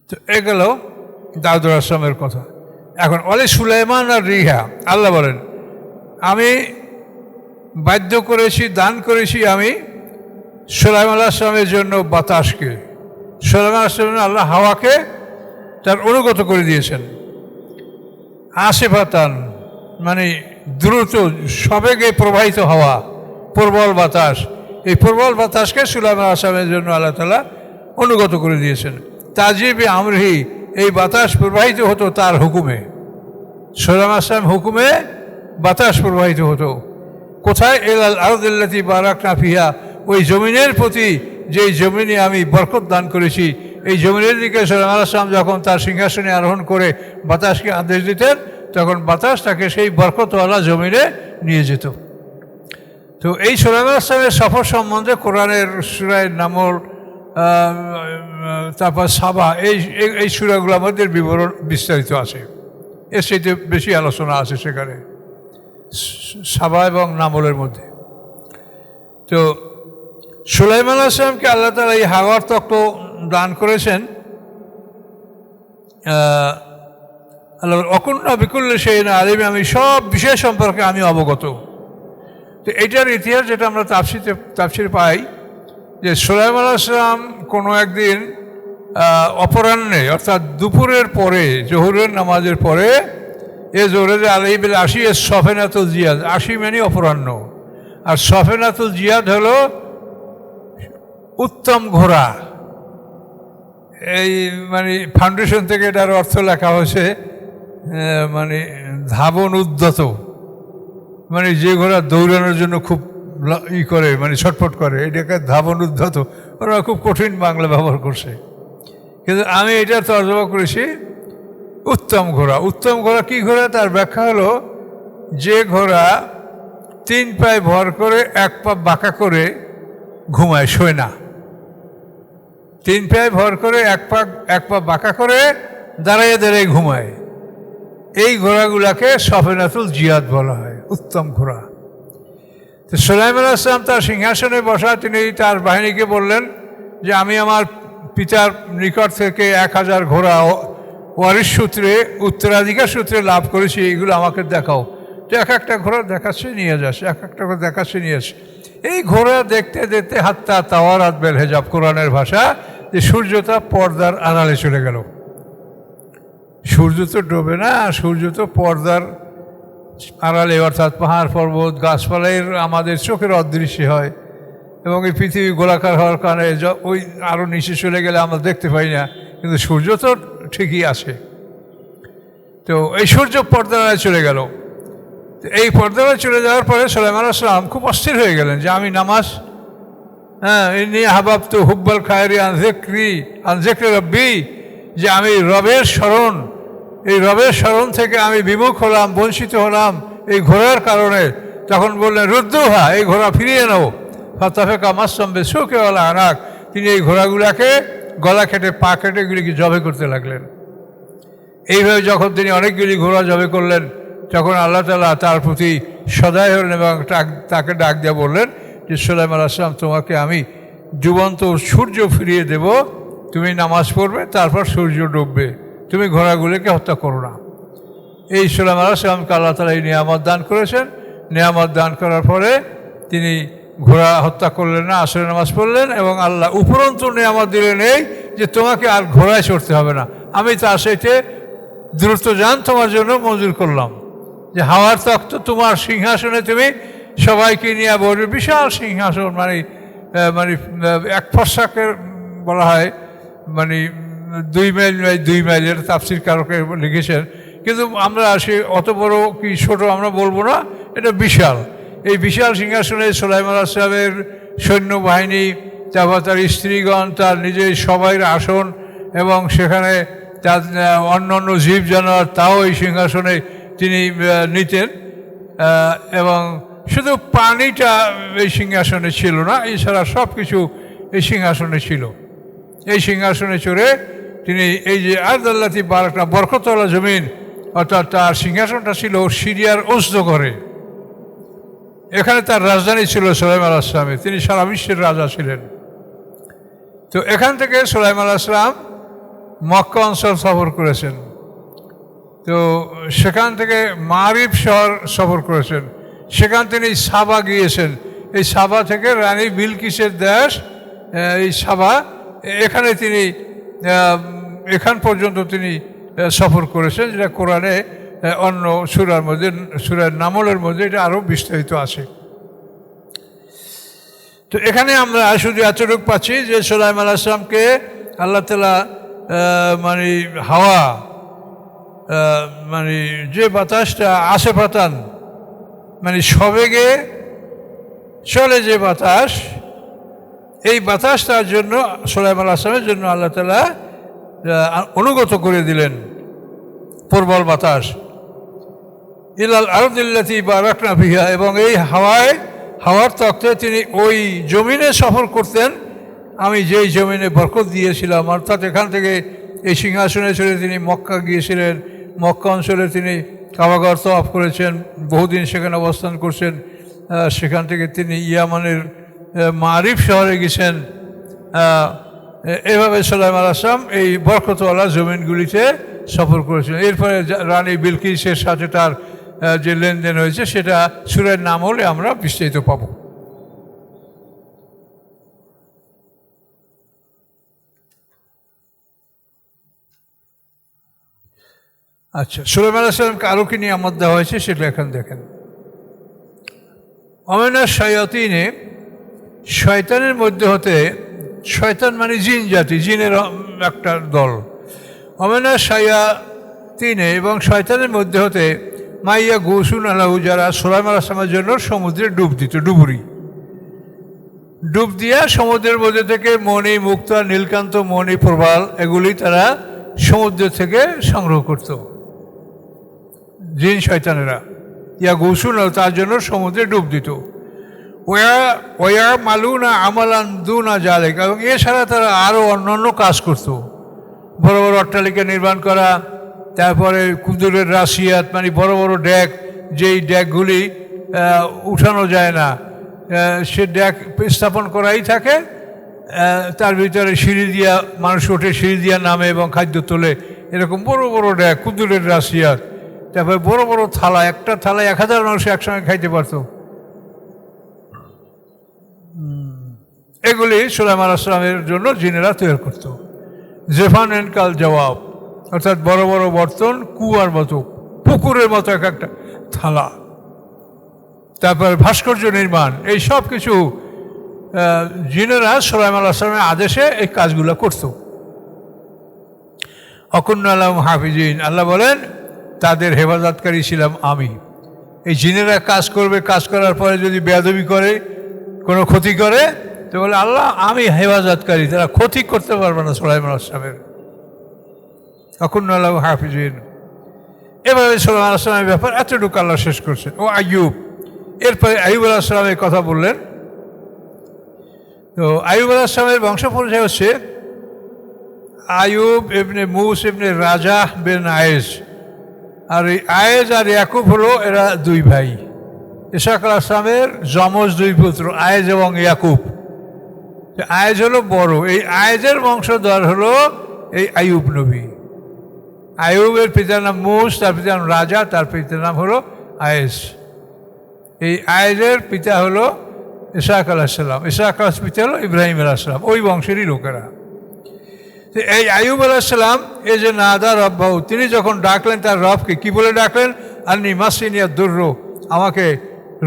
তো এগুলো দাউদ আলাইহিসসালামের কথা। এখন ওয়ালি সুলাইমান আর রিহা, আল্লাহ বলেন আমি বাধ্য করেছি, দান করেছি আমি সুলাইমান আলাইহিসসালামের জন্য বাতাসকে। সুলাইমান আলাইহিসসালাম আল্লাহ হাওয়াকে তার অনুগত করে দিয়েছেন। আসিফাতান মানে দ্রুত সবেগে প্রবাহিত হওয়া, প্রবল বাতাস। এই প্রবল বাতাসকে সুলাইমান আলাইহিসসালামের জন্য আল্লাহ তাআলা অনুগত করে দিয়েছেন। তাজিবি আমরিহি, এই বাতাস প্রবাহিত হতো তার হুকুমে। সুলাইমান আলাইহিসসালাম হুকুমে বাতাস প্রবাহিত হতো। কোথায়? এলাল আরদিল্লাতি বারাকনা ফিহা, ওই জমিনের প্রতি যেই জমিনে আমি বরকত দান করেছি, এই জমিনের দিকে সুলাইমান আলাইহিসসালাম যখন তার সিংহাসনে আরোহণ করে বাতাসকে আদেশ দিতেন, তখন বাতাস তাকে সেই বরকতওয়ালা জমিনে নিয়ে যেত। তো এই সুলাইমান আসলামের সফর সম্বন্ধে কোরআনের সূরা নামল, তারপর সাবা, এই সূরাগুলোর মধ্যে বিবরণ বিস্তারিত আছে। এর সাথে বেশি আলোচনা আছে সেখানে, সাবা এবং নামলের মধ্যে। তো সুলাইমান আসলামকে আল্লাহ তাআলা এই হাওয়ার তক্ত দান করেছেন। আল্লাহ অকুন্না বিকুল্লি শাইইন আলিম, আমি সব বিষয় সম্পর্কে আমি অবগত। তো এইটার ইতিহাস যেটা আমরা তাফসীরে পাই যে সুলাইমান আসলাম কোনো একদিন অপরাহ্নে অর্থাৎ দুপুরের পরে, জোহরের নামাজের পরে, জোহরে আলাইহি বিল আশি সফেনাতুল জিয়াদ, আশি মানে অপরাহ্ন, আর সফেনাতুল জিয়াদ হলো উত্তম ঘোড়া। এই মানে ফাউন্ডেশন থেকে এটার অর্থ লেখা হয়েছে মানে ধাবন উদ্যত, মানে যে ঘোড়া দৌড়ানোর জন্য খুব করে, মানে ছটফট করে, এটাকে ধাবন উদ্ধত। ওরা খুব কঠিন বাংলা ব্যবহার করছে, কিন্তু আমি এটা তর্জমা করেছি উত্তম ঘোড়া। উত্তম ঘোড়া কী ঘোড়া? তার ব্যাখ্যা হলো যে ঘোড়া 3 পায়ে ভর করে 1 পা বাঁকা করে ঘুমায়, শোয় না। 3 পায়ে ভর করে 1 পা বাঁকা করে দাঁড়াইয়ে দাঁড়িয়ে ঘুমায়, এই ঘোড়াগুলাকে সফেনাতুল জিয়াদ বলা হয়, উত্তম ঘোড়া। তো সুলাইমান আসলাম তার সিংহাসনে বসা, তিনি তার বাহিনীকে বললেন যে আমি আমার পিতার নিকট থেকে 1000 ঘোড়া ওয়ারিশ সূত্রে, উত্তরাধিকার সূত্রে লাভ করেছি, এইগুলো আমাকে দেখাও। তো এক একটা ঘোড়া দেখাচ্ছে নিয়ে যাচ্ছে, এক একটা করে দেখাচ্ছে নিয়ে আসছে। এই ঘোড়া দেখতে দেখতে হাত্তা তাওয়ারাত বেল হেজাব, কোরআনের ভাষা, যে সূর্যটা পর্দার আড়ালে চলে গেল। সূর্য তো ডোবে না, সূর্য তো পর্দার আড়ালে, অর্থাৎ পাহাড় পর্বত গাছপালার আমাদের চোখের অদৃশ্য হয়, এবং এই পৃথিবী গোলাকার হওয়ার কারণে ওই আরও নিচে চলে গেলে আমরা দেখতে পাই না, কিন্তু সূর্য তো ঠিকই আছে। তো এই সূর্য পর্দার আড়ালে চলে গেল। এই পর্দার আড়ালে চলে যাওয়ার পরে সুলাইমান আসলাম খুব অস্থির হয়ে গেলেন যে আমি নামাজ, ইন্নী আহবাবতু হুব্বাল খায়রি আন যিকরি রব্বি, যে আমি রবের স্মরণ, এই রবের স্মরণ থেকে আমি বিমুখ হলাম, বঞ্চিত হলাম এই ঘোড়ার কারণে। তখন বললেন রুদ্দুহা, এই ঘোড়া ফিরিয়ে নাও। ফাতাফেকা মাসসাম বিসুকি ওয়াল আনাক, তিনি এই ঘোড়াগুলাকে গলা কেটে পা কেটে এগুলিকে জবে করতে লাগলেন। এইভাবে যখন তিনি অনেকগুলি ঘোড়া জবে করলেন, তখন আল্লাহ তাআলা তার প্রতি সদয় হলেন এবং তাকে ডাক দিয়ে বললেন যে সুলাইমান আসলাম, তোমাকে আমি ডুবন্ত সূর্য ফিরিয়ে দেব, তুমি নামাজ পড়বে, তারপর সূর্য ডুববে, তুমি ঘোড়াগুলিকে হত্যা করো না। এই সুলাইমান আসলামকে আল্লাহ তাআলা এই নিয়ামত দান করেছেন। নিয়ামত দান করার পরে তিনি ঘোড়া হত্যা করলেন না, আসরে নামাজ পড়লেন, এবং আল্লাহ উপরন্তু নিয়ামত দিলেন এই যে তোমাকে আর ঘোড়ায় চড়তে হবে না, আমি তার সাথে দ্রুত যান তোমার জন্য মঞ্জুর করলাম, যে হাওয়ার তখ্ত তোমার সিংহাসনে তুমি সবাইকে নিয়ে বসবে। বিশাল সিংহাসন, মানে মানে এক ফর্সাকের বলা হয়, মানে 2 মাইল বাই 2 মাইলের তাফসীর কারকে লিখেছেন, কিন্তু আমরা সে অত বড় কি ছোট আমরা বলবো না, এটা বিশাল। এই বিশাল সিংহাসনে সুলাইমান আসলামের সৈন্যবাহিনী, তারপর তার স্ত্রীগণ, তার নিজের সবাইয়ের আসন, এবং সেখানে তার অন্য অন্য জীব জানোয়ার তাও এই সিংহাসনে তিনি নিতেন। এবং শুধু পানিটা এই সিংহাসনে ছিল না, এছাড়া সব কিছু এই সিংহাসনে ছিল। এই সিংহাসনে চড়ে তিনি এই যে আরদাল্লাতি বারাকনা, বরকতওয়ালা জমিন, অর্থাৎ তার সিংহাসনটা ছিল সিরিয়ার ওজনগরে, এখানে তার রাজধানী ছিল সুলাইমান আসলামের, তিনি সারা বিশ্বের রাজা ছিলেন। তো এখান থেকে সুলাইমান আসলাম মক্কা অঞ্চল সফর করেছেন। তো সেখান থেকে মারিব শহর সফর করেছেন, সেখান তিনি সাবা গিয়েছেন। এই সাবা থেকে রানী বিলকিসের দেশ এই সাবা, এখানে তিনি এখান পর্যন্ত তিনি সফর করেছেন, যেটা কোরআনে অন্য সূরার মধ্যে, সূরা নামলের মধ্যে এটা আরও বিস্তারিত আছে। তো এখানে আমরা শুধু এতটুকু পাচ্ছি যে সুলাইমান আসলামকে আল্লাহ তাআলা মানে হাওয়া, মানে যে বাতাসটা আসে পাতান, মানে সবেগে চলে যে বাতাস, এই বাতাসটার জন্য সুলাইমান আসলামের জন্য আল্লাহ তাআলা অনুগত করে দিলেন প্রবল বাতাস। ইলাল আরদিল্লাতি বারাকনা ফিহা, এবং এই হাওয়ায় হাওয়ার তক্তে তিনি ওই জমিনে সফর করতেন আমি যেই জমিনে বরকত দিয়েছিলাম, অর্থাৎ এখান থেকে এই সিংহাসনে চলে তিনি মক্কা গিয়েছিলেন। মক্কা অঞ্চলে তিনি কাবাঘর তওয়াফ করেছেন, বহুদিন সেখানে অবস্থান করছেন। সেখান থেকে তিনি ইয়ামানের মারিফ শহরে গেছেন। এভাবে সুলাইমান আলাইহিস সালাম এই বরকতওয়ালা জমিনগুলিতে সফর করেছিলেন। এরপরে রানী বিলকিসের সাথে তার যে লেনদেন হয়েছে সেটা সূরার নাম হলে আমরা বিস্তারিত পাব। আচ্ছা, সুলাইমান আলাইহিস সালামকে আরও কি নিয়ামত দেওয়া হয়েছে সেটা এখন দেখেন। অমিনা শায়াতিনে, শয়তানের মধ্যে হতে, শয়তান মানে জিন জাতি, জিনের একটা দল। অমিনা শায়াতিনে, এবং শয়তানের মধ্যে হতে মাইয়া গৌসুন আলাহু, যারা সুলাইমান আলাইহিস সালামের জন্য সমুদ্রে ডুব দিত, ডুবুরি ডুব দিয়া সমুদ্রের মধ্যে থেকে মণি, মুক্তা, নীলকান্ত, মণি, প্রবাল এগুলি তারা সমুদ্র থেকে সংগ্রহ করত। জিন শয়তানেরা ইয়া গৌসুন তার জন্য সমুদ্রে ডুব দিত। ওয়া মালুনা আমালান দুনা জালেক, এবং এছাড়া তারা আরও অন্যান্য কাজ করত। বড় বড় অট্টালিকা নির্মাণ করা, তারপরে কুদুরের রাশিয়াত মানে বড় বড় ড্যাক, যেই ড্যাকগুলি উঠানো যায় না, সে ড্যাক স্থাপন করাই থাকে। তার ভিতরে সিঁড়ি দিয়া মানুষ ওঠে, সিঁড়ি দিয়া নামে এবং খাদ্য তোলে। এরকম বড় বড় ড্যাক, কুদুরের রাশিয়াত, তারপরে বড় বড় থালা, একটা থালায় 1000 মানুষ একসঙ্গে খাইতে পারত। এগুলি সুলাইমান আলাইহিস সালামের জন্য জিনেরা তৈরি করত। জেফান এন্ড কাল জবাব, অর্থাৎ বড় বড় বর্তন, কুয়ার মতো, পুকুরের মতো এক একটা থালা, তারপর ভাস্কর্য নির্মাণ, এই সব কিছু জিনেরা সুলাইমান আলাইহিস সালামের আদেশে এই কাজগুলো করত। অকুন্না লাহুম হাফিজিন, আল্লাহ বলেন তাদের হেফাজতকারী ছিলাম আমি। এই জিনেরা কাজ করবে, কাজ করার পরে যদি বেয়াদবি করে, কোনো ক্ষতি করে, তো বলে আল্লাহ আমি হেফাজতকারী, তারা ক্ষতি করতে পারবে না সুলাইমান আলাইহিস সালামের। অকুন্না লাহুম হাফিজিন। এভাবে সুলাইমান আলাইহিস সালামের ব্যাপার এতটুকু আল্লাহ শেষ করছেন। ও আইয়ুব, এরপরে আইয়ুব আলাইহিস সালামের কথা বললেন। তো আইয়ুব আলাইহিস সালামের বংশ পরিচয় হচ্ছে আইয়ুব ইবনে মুস ইবনে রাজা বিন আয়েজ। আর এই আয়েজ আর ইয়াকুব হলো এরা দুই ভাই। ইসহাক আলাইহিস সালামের যমজ দুই পুত্র আয়েজ এবং ইয়াকুব। আয়েজ হলো বড়, এই আয়েজের বংশধর হলো এই আইয়ুব নবী। আইয়ুবের পিতার নাম মুস, তার পিতার নাম রাজা, তার পিতার নাম হলো আয়েজ। এই আয়েজের পিতা হলো ইসহাক আলাইহিস সালাম, ইসহাক আলাইহিস পিতা হলো ইব্রাহিম আলাইহিস সালাম, ওই বংশেরই লোকেরা। এই আইয়ুব আলাইহিস সালাম এই যে নাদা রব্বাহু, তিনি যখন ডাকলেন তার রবকে, কি বলে ডাকলেন? আন্নি মাসিনিয়া দুর্র, আমাকে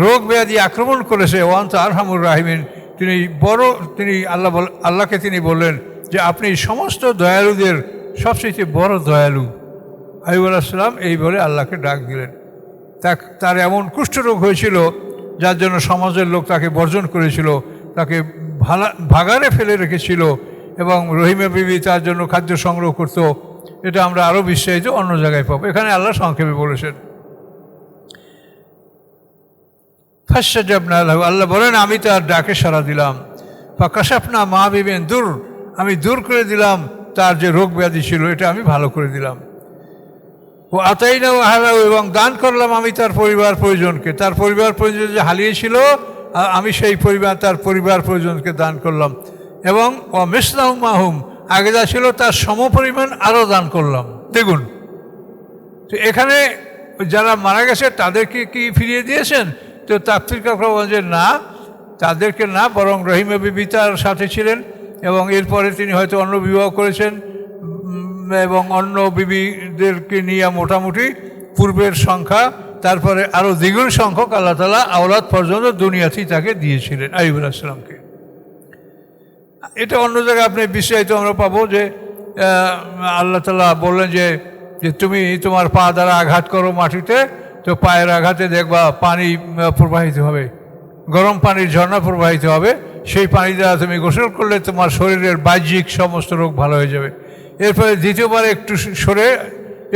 রোগ ব্যাধি আক্রমণ করেছে, ওয়ান্তা আরহামুর রাহিমিন, তিনি আল্লাহকে তিনি বললেন যে আপনি সমস্ত দয়ালুদের সবচেয়ে বড় দয়ালু। আইয়ুব আলাইহিস সালাম এই বলে আল্লাহকে ডাক দিলেন। তার এমন কুষ্ঠরোগ হয়েছিল যার জন্য সমাজের লোক তাকে বর্জন করেছিল, তাকে ভাগারে ফেলে রেখেছিল, এবং রহিমা বিবি তার জন্য খাদ্য সংগ্রহ করত। এটা আমরা আরও বিস্তারিত অন্য জায়গায় পাবো, এখানে আল্লাহ সংক্ষেপে বলেছেন। ফাস্তাজাবনা লাহু, আল্লাহ বলেন আমি তার ডাকে সাড়া দিলাম। ফাকাশাফনা মা বিবিন দূর, আমি দূর করে দিলাম তার যে রোগ ব্যাধি ছিল, এটা আমি ভালো করে দিলাম। ও আতাইনা ও হারাও, এবং দান করলাম আমি তার পরিবার পরিজনকে, তার পরিবার পরিজন যে হারিয়েছিল আমি সেই তার পরিবার পরিজনকে দান করলাম। এবং ও মিসলাহুম মাহুম, আগে যা ছিল তার সমপরিমাণ আরও দান করলাম, দেখুন। তো এখানে যারা মারা গেছে তাদেরকে কি ফিরিয়ে দিয়েছেন? তো তাফসীরকাররা বলেন না, তাদেরকে না, বরং রহিমা বিবি তার সাথে ছিলেন, এবং এরপরে তিনি হয়তো অন্য বিবাহ করেছেন, এবং অন্য বিবিদেরকে নিয়ে মোটামুটি পূর্বের সংখ্যা, তারপরে আরও দ্বিগুণ সংখ্যক আল্লাহ তাআলা আওলাদ পর্যন্ত দুনিয়াতেই তাকে দিয়েছিলেন আইয়ুব আলাইহিস সালামকে। এটা অন্য জায়গায় আপনি বিস্তারিত আমরা পাবো যে আল্লাহ তাআলা বললেন যে তুমি তোমার পা দ্বারা আঘাত করো মাটিতে, তো পায়ের আঘাতে দেখবা পানি প্রবাহিত হবে, গরম পানির ঝর্ণা প্রবাহিত হবে, সেই পানি দ্বারা তুমি গোসল করলে তোমার শরীরের বাহ্যিক সমস্ত রোগ ভালো হয়ে যাবে। এরপরে দ্বিতীয়বার একটু সরে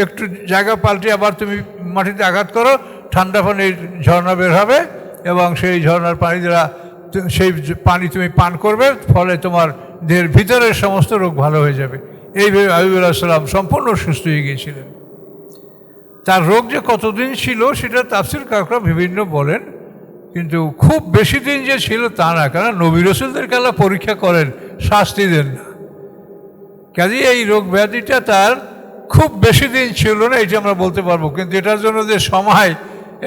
একটু জায়গা পাল্টে আবার তুমি মাটিতে আঘাত করো, ঠান্ডা পানির ঝর্ণা বের হবে, এবং সেই ঝর্ণার পানি দ্বারা সেই পানি তুমি পান করবে, ফলে তোমার দেহের ভিতরের সমস্ত রোগ ভালো হয়ে যাবে। এইভাবে আইয়ুব আলাইহিস সালাম সম্পূর্ণ সুস্থ হয়ে গিয়েছিলেন। তার রোগ যে কতদিন ছিল সেটা তাফসীরকাররা বিভিন্ন বলেন, কিন্তু খুব বেশি দিন যে ছিল তা না, কারণ নবী রাসূলদেরকে আল্লাহ পরীক্ষা করেন, শাস্তি দেন না। কাজে এই রোগ ব্যাধিটা তার খুব বেশি দিন ছিল না, এটা আমরা বলতে পারবো, কিন্তু এটার জন্য যে সময়,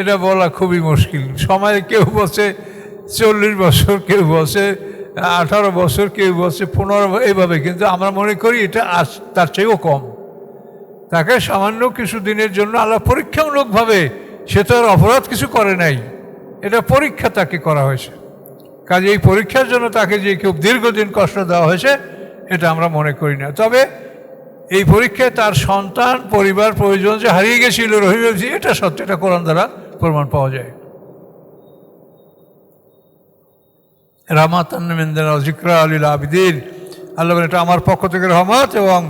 এটা বলা খুবই মুশকিল। সময় কেউ বলছে 40 বছর, কেউ বলছে 18 বছর, কেউ বলছে 15, এইভাবে, কিন্তু আমরা মনে করি এটা তার চেয়েও কম। তাকে সামান্য কিছু দিনের জন্য আল্লাহ পরীক্ষামূলকভাবে, সে তো আর অপরাধ কিছু করে নাই, এটা পরীক্ষা তাকে করা হয়েছে। কাজে এই পরীক্ষার জন্য তাকে যে খুব দীর্ঘদিন কষ্ট দেওয়া হয়েছে এটা আমরা মনে করি না। তবে এই পরীক্ষায় তার সন্তান, পরিবার, প্রয়োজন যে হারিয়ে গেছিল রহিম, এটা সত্য, এটা কোরআন দ্বারা প্রমাণ পাওয়া যায়। রাহমাতান মিন যিকরা লিল আবিদিন, আল্লাহ বলেন এটা আমার পক্ষ থেকে রহমত এবং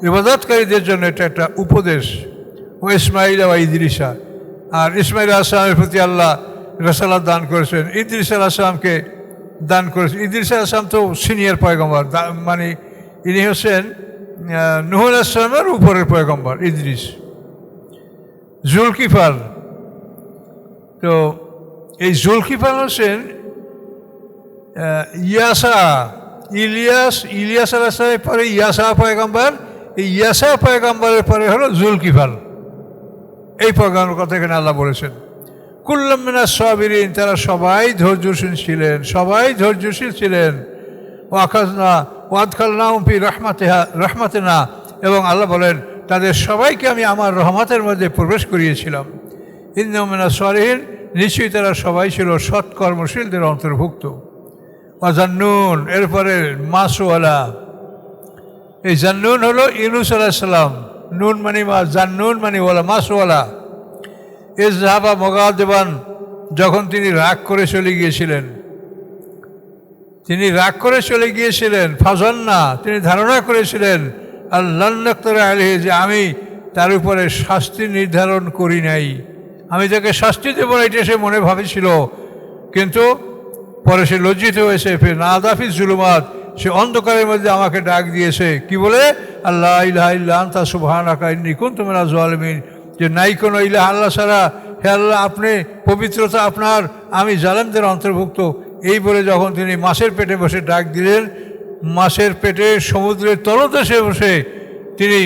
ইবাদতকারীদের জন্য এটা একটা উপদেশ। ও ইসমাইল ও ইদ্রিসা, আর ইসমাইল আলাইহিস সালামের প্রতি আল্লাহ রাসালাত দান করেছেন, ইদ্রিস আলাইহিস সালামকে দান করেছেন। ইদ্রিস আলাইহিস সালাম তো সিনিয়র পয়গম্বর, মানে ইনি হচ্ছেন নূহ আলাইহিস সালামের উপরের পয়গম্বর ইদ্রিস। জুলকিফার, তো এই জুলকিফার হচ্ছেন ইলিয়াস আলাইহিস সালামের পরে ইয়াসা পয়গম্বর, এই ইয়াসা পয়গম্বরের পরে হলো জুলকিফার। এই পয়গম্বরের কথা এখানে আল্লাহ বলেছেন। কুল্লুম মিনাস সাবিরিন, তারা সবাই ধৈর্যশীল ছিলেন, সবাই ধৈর্যশীল ছিলেন। ওয়াদখালনাহুম ফি রাহমাতিনা, এবং আল্লাহ বলেন তাদের সবাইকে আমি আমার রহমতের মধ্যে প্রবেশ করিয়েছিলাম। ইন্নাহুম মিনাস সালিহিন, নিশ্চয়ই তারা সবাই ছিল সৎকর্মশীলদের অন্তর্ভুক্ত। ওয়াজান্নুন, এরপরে মাসওয়ালা, এই জান্নুন হলো ইউনূস আলাইহিস সালাম, নুন মানে মা, জান্নুন মানে ওয়ালা, মাসওয়ালা। ইযহাবা মুগাদিবান, যখন তিনি রাগ করে চলে গিয়েছিলেন, ফাজান্না, তিনি ধারণা করেছিলেন, আল্লাহ নাকতারা আলাইহি, যে আমি তার উপরে শাস্তি নির্ধারণ করি নাই, আমি তাকে শাস্তি দেবো না, এটা সে মনে ভাবেছিল। কিন্তু পরে সে লজ্জিত হয়েছে। ফির নাদাফি জুলুমাত, সে অন্ধকারের মধ্যে আমাকে ডাক দিয়েছে, কি বলে? আল্লাহ ইলাহা ইল্লা আনতা সুবহানাকা ইন্নী কুনতু মিনাজ জালিমিন, যে নাই কোনো ইলাহ আল্লাহ ছাড়া, হে আল্লাহ আপনি পবিত্রতা আপনার, আমি জালেমদের অন্তর্ভুক্ত। এই বলে যখন তিনি মাছের পেটে বসে ডাক দিলেন, মাছের পেটে সমুদ্রের তলদেশে বসে তিনি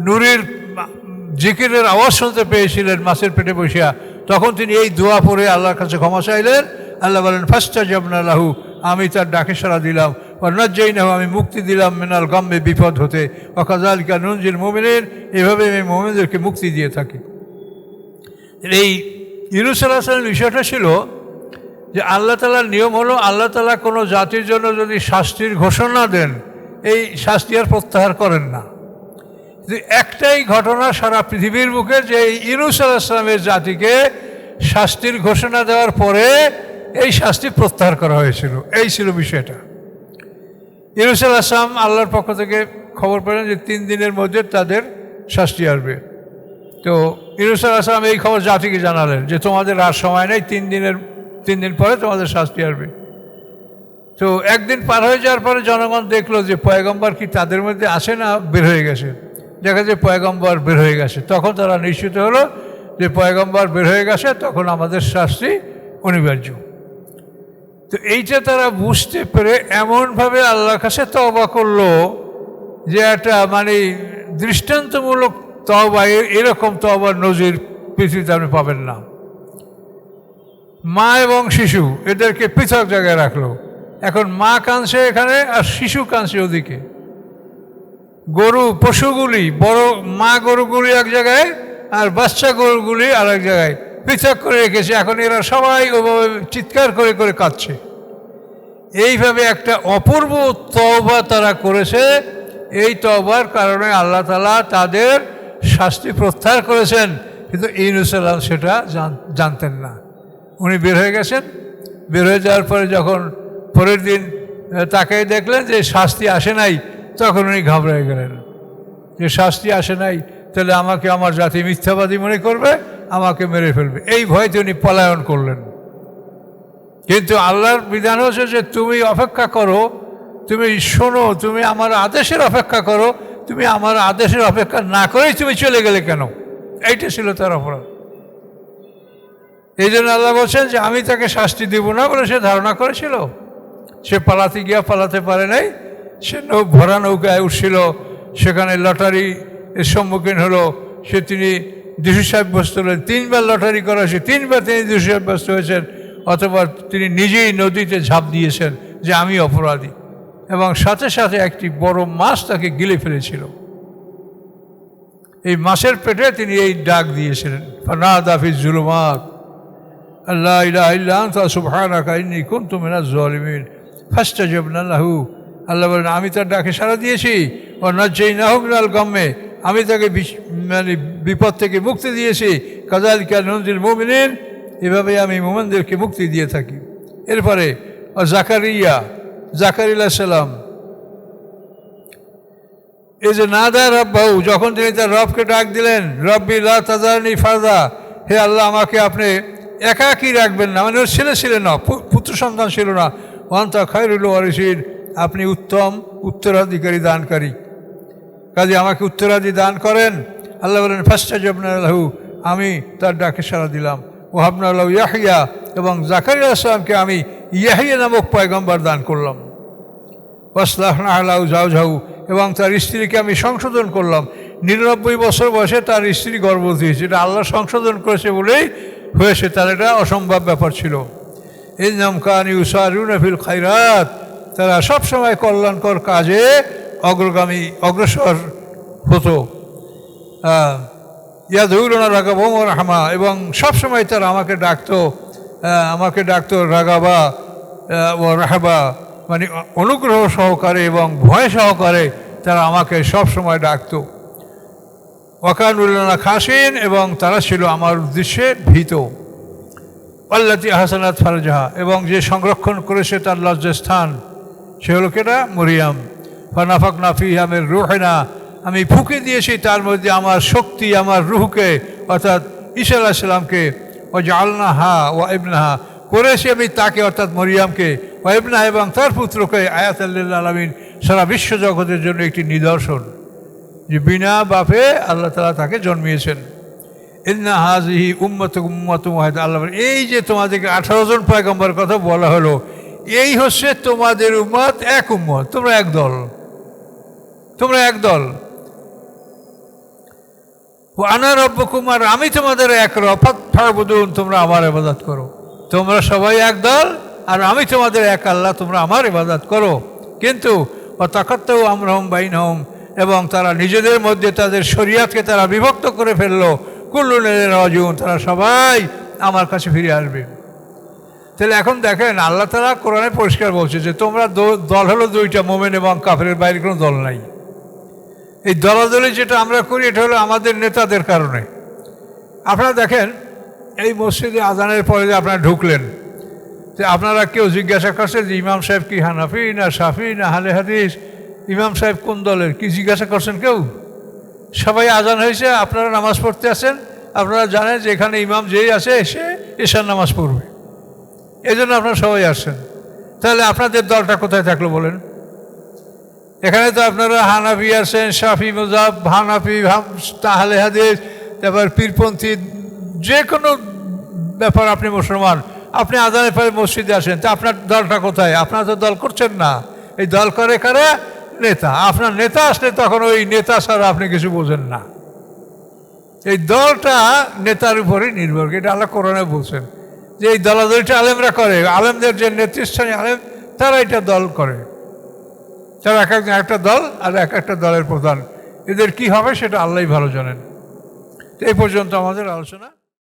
নূরের জিকিরের আওয়াজ শুনতে পেয়েছিলেন মাছের পেটে বসিয়া, তখন তিনি এই দোয়া পড়ে আল্লাহর কাছে ক্ষমা চাইলেন। আল্লাহ বলেন ফাস্তাজাবনা লাহু, আমি তার ডাকে সাড়া দিলাম। ওয়ানাজ্জাইনাহু, আমি মুক্তি দিলাম মিনাল গাম্মে, বিপদ হতে। ওয়া কাযালিকা নুনজিল মুমিনিন, এভাবে আমি মুমিনদেরকে মুক্তি দিয়ে থাকি। এই ইউনূস আলাইহিস সালামের বিষয়টা ছিল যে আল্লাহ তাআলার নিয়ম হলো, আল্লাহ তাআলা কোনো জাতির জন্য যদি শাস্তির ঘোষণা দেন, এই শাস্তি আর প্রত্যাহার করেন না। কিন্তু একটাই ঘটনা সারা পৃথিবীর বুকে, যে ইউনূস আলাইহিস সালামের জাতিকে শাস্তির ঘোষণা দেওয়ার পরে এই শাস্তি প্রত্যাহার করা হয়েছিল। এই ছিল বিষয়টা। ইউনূস আলাইহিস সালাম আল্লাহর পক্ষ থেকে খবর পেলেন যে 3 দিনের মধ্যে তাদের শাস্তি আসবে। তো ইউনূস আলাইহিস সালাম এই খবর জাতিকে জানালেন যে তোমাদের আর সময় নেই, 3 দিন পরে তোমাদের শাস্তি আসবে। তো একদিন পার হয়ে যাওয়ার পরে জনগণ দেখলো যে পয়গম্বর কি তাদের মধ্যে আছে না বের হয়ে গেছে। দেখা যায় পয়গম্বর বের হয়ে গেছে, তখন তারা নিশ্চিত হলো যে পয়গম্বর বের হয়ে গেছে, তখন আমাদের শাস্তি অনিবার্য। তো এইটা তারা বুঝতে পেরে এমনভাবে আল্লাহর কাছে তওবা করলো যে একটা মানে দৃষ্টান্তমূলক তওবা, এরকম তওবার নজির পৃথিবীতে আপনি পাবেন না। মা এবং শিশু এদেরকে পৃথক জায়গায় রাখলো। এখন মা কাঁদছে এখানে আর শিশু কাঁদছে ওদিকে। গরু পশুগুলি, বড় মা গরুগুলি এক জায়গায় আর বাচ্চা গরুগুলি আর এক জায়গায় পৃথক করে রেখেছে। এখন এরা সবাই ওভাবে চিৎকার করে করে কাঁদছে। এইভাবে একটা অপূর্ব তওবা তারা করেছে। এই তওবার কারণে আল্লাহ তাআলা তাদের শাস্তি প্রত্যাহার করেছেন, কিন্তু ইউনূস আলাইহিস সালাম সেটা জানতেন না। উনি বের হয়ে গেছেন। বের হয়ে যাওয়ার পরে যখন পরের দিন তাকে দেখলেন যে শাস্তি আসে নাই, তখন উনি ঘাবড়ে গেলেন যে শাস্তি আসে নাই, তাহলে আমাকে আমার জাতি মিথ্যাবাদী মনে করবে, আমাকে মেরে ফেলবে। এই ভয়তে উনি পলায়ন করলেন। কিন্তু আল্লাহর বিধান হচ্ছে যে তুমি অপেক্ষা করো, তুমি শোনো, তুমি আমার আদেশের অপেক্ষা করো। তুমি আমার আদেশের অপেক্ষা না করেই তুমি চলে গেলে কেন? এইটা ছিল তার অপরাধ। এই জন্য আল্লাহ বলছেন যে আমি তাকে শাস্তি দেব না বলে সে ধারণা করেছিল। সে পালাতে গিয়া পালাতে পারে নাই। সে ভরা নৌকায় উঠছিল, সেখানে লটারি এর সম্মুখীন হলো। তিনি দোষী সাব্যস্ত হলেন। 3 বার লটারি করা হয়েছে, 3 বার তিনি দোষী সাব্যস্ত হয়েছেন। অথবা তিনি নিজেই নদীতে ঝাঁপ দিয়েছেন যে আমি অপরাধী, এবং সাথে সাথে একটি বড় মাছ তাকে গিলে ফেলেছিল। এই মাছের পেটে তিনি এই ডাক দিয়েছিলেন, ফানাদা ফিজ জুলুমাত আল্লা ইলাহা ইল্লা আনতা সুবহানাকা ইন্নী কুনতু মিনাজ জালিমিন ফাস্তাজাবনা লাহু। আল্লাহ বলেন আমি তার ডাকে সাড়া দিয়েছি। ও নাজ্জাইনাহু মিনাল গাম্মে, আমি তাকে মানে বিপদ থেকে মুক্তি দিয়েছি। কাযালিকা নুনজিল মুমিনিন, এভাবে আমি মুমিনদেরকে মুক্তি দিয়ে থাকি। এরপরে জাকারিয়া আলাইহিস সালাম, এই যে নাদা রাব্বাহু, যখন তিনি তার রবকে ডাক দিলেন, রব্বি লা তাযারনি ফারদা, হে আল্লাহ আমাকে আপনি একাকী রাখবেন না। মানে ওর ছেলে ছিল না, পুত্র সন্তান ছিল না। ওয়ান্তা খায়রুল ওয়ারিসিন, আপনি উত্তম উত্তরাধিকারী দানকারী, কাজে আমাকে উত্তরাধি দান করেন। আল্লাহ বলেন ফাস্তাজাবনা লাহু, আমি তার ডাকে সাড়া দিলাম। ওয়াহাবনা লাহু ইয়াহইয়া, এবং জাকারিয়া আলাইহিস সালামকে আমি ইয়াহইয়া নামক পয়গম্বর দান করলাম। ওয়াসলাহনা লাহু যাওজাহু, এবং তার স্ত্রীকে আমি সংশোধন করলাম। 99 বছর বয়সে তার স্ত্রী গর্ভবতী হয়েছে। এটা আল্লাহ সংশোধন করেছে বলেই হয়েছে, তার এটা অসম্ভব ব্যাপার ছিল। ইন্নাহুম কানু ইউসারিউনা ফিল খায়রাত, তারা সবসময় কল্যাণকর কাজে অগ্রসর হতো। ইয়াদউনা রাগাবা ওয়া রাহমা, এবং সবসময় তারা আমাকে ডাকতো রাগাবা ও রাহবা, মানে অনুগ্রহ সহকারে এবং ভয় সহকারে তারা আমাকে সবসময় ডাকতো। ওয়াকানুল্লানা খাসিন, এবং তারা ছিল আমার উদ্দেশ্যে ভীত। আল্লাতি আহসানাত ফারজাহা, এবং যে সংরক্ষণ করেছে তার লজ্জাস্থান, সে হলো কেটা? মরিয়াম। ফানাফাকনা ফিহা মির রূহিনা, আমি ফুঁকে দিয়েছি তার মধ্যে আমার শক্তি, আমার রূহকে, অর্থাৎ ঈসা আলাইহিস সালামকে। ও জাআলনাহা ওয়া ইবনাহা, করেছি আমি তাকে, অর্থাৎ মরিয়ামকে, ওয়া ইবনাহা, এবং তার পুত্রকে, আয়াতাল লিল আলামিন, সারা বিশ্ব জগতের জন্য একটি নিদর্শন যে বিনা বাপে আল্লাহ তাআলা তাকে জন্মিয়েছেন। ইন্না হাযিহি উম্মাতুকুম উম্মাতুন ওয়াহিদা, আল্লাহ এই যে তোমাদেরকে 18 জন পয়গম্বরের কথা বলা হলো, এই হচ্ছে তোমাদের উম্মত, এক উম্মত, তোমরা এক দল, তোমরা এক দল। আনা রব্বুকুম, আর আমি তোমাদের এক রব, ফাবুদুন, তোমরা আমার ইবাদত করো। তোমরা সবাই এক দল, আর আমি তোমাদের এক আল্লাহ, তোমরা আমার ইবাদত করো। কিন্তু ওয়াতাকাত্তাউ আমরহুম বাইনহুম, এবং তারা নিজেদের মধ্যে তাদের শরিয়াতকে তারা বিভক্ত করে ফেললো। কুল্লুন ইলাইহি রাজিউন, তারা সবাই আমার কাছে ফিরে আসবে। তাহলে এখন দেখেন আল্লাহ তাআলা কোরআনে পরিষ্কার বলছে যে তোমরা দল হলো 2টা, মুমিন এবং কাফেরের বাইরে কোনো দল নাই। এই দলাদলি যেটা আমরা করি, এটা হলো আমাদের নেতাদের কারণে। আপনারা দেখেন এই মসজিদে আজানের পরে যে আপনারা ঢুকলেন, যে আপনারা কেউ জিজ্ঞাসা করছেন যে ইমাম সাহেব কি হানাফি না শাফি না আহলে হাদিস, ইমাম সাহেব কোন দলের, কি জিজ্ঞাসা করছেন কেউ? সবাই আজান হয়েছে, আপনারা নামাজ পড়তে আছেন, আপনারা জানেন যে এখানে ইমাম যেই আছে এসে এশার নামাজ পড়বে, এই জন্য আপনারা সবাই আসছেন। তাহলে আপনাদের দলটা কোথায় থাকলো বলেন? এখানে তো আপনারা হানাফি আছেন, শাফি মুজাব, হানাফি, আহলে হাদিস, তারপর পীরপন্থী, যে কোনো ব্যাপার আপনি মুসলমান, আপনি আজানের পরে মসজিদে আসেন, তা আপনার দলটা কোথায়? আপনারা তো দল করছেন না। এই দল করে কারা? নেতা। আপনার নেতা আসলে তখন ওই নেতা ছাড়া আপনি কিছু বোঝেন না। এই দলটা নেতার উপরেই নির্ভর করে, এটা আল্লাহ কোরআনে বলছেন যে এই দলাদলিটা আলেমরা করে, আলেমদের যে নেতৃস্থানীয় আলেম তারা এটা দল করে, তারা এক একজন একটা দল, আর এক একটা দলের প্রধান। এদের কি হবে সেটা আল্লাহই ভালো জানেন। এই পর্যন্ত আমাদের আলোচনা।